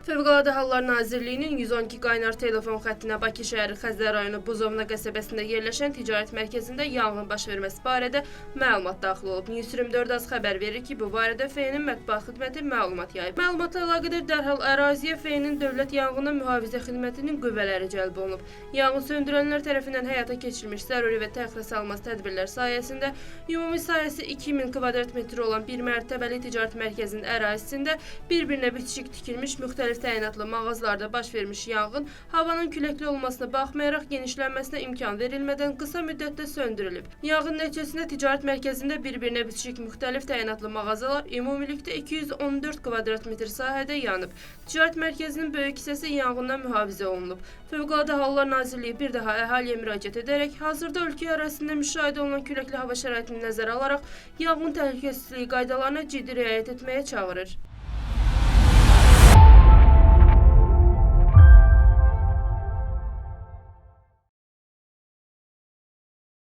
Fövqəladə Hallar Nazirliyinin 112 qaynar telefon xəttinə Bakı şəhəri Xəzər rayonu Buzovna qəsəbəsində yerləşən ticarət mərkəzində yanğın baş verməsi barədə məlumat daxil olub. News 24 az xəbər verir ki, bu barədə FE'nin mətbuat xidməti məlumat yayıb. Məlumatla əlaqədar dərhal əraziyə FE'nin Dövlət Yanğına Mühafizə Xidmətinin qüvvələri cəlb olunub. Yanğın söndürənlər tərəfindən həyata keçirilmiş zəruri və təxirəsalınmaz tədbirlər sayəsində ümumi sayəsi 2000 kvadrat metr olan bir mərtəbəli ticarət mərkəzinin ərazisində bir-birinə bitişik tikilmiş müxtəlif təyinatlı mağazalarda baş vermiş yanğın havanın küləkli olmasına baxmayaraq genişlənməsinə imkan verilmədən qısa müddətdə söndürülüb. Yanğın nəticəsində ticarət mərkəzində bir-birinə bitişik müxtəlif təyinatlı mağazalar ümumilikdə 214 kvadrat metr sahədə yanıb. Ticarət mərkəzinin böyük hissəsi yanğından mühafizə olunub. Fövqəladə Hallar Nazirliyi bir daha əhaliyə müraciət edərək hazırda ölkə ərazisində müşahidə olunan küləkli hava şəraitini nəzərə alaraq yanğın təhlükəsizliyi qaydalarına ciddi riayət etməyə çağırır.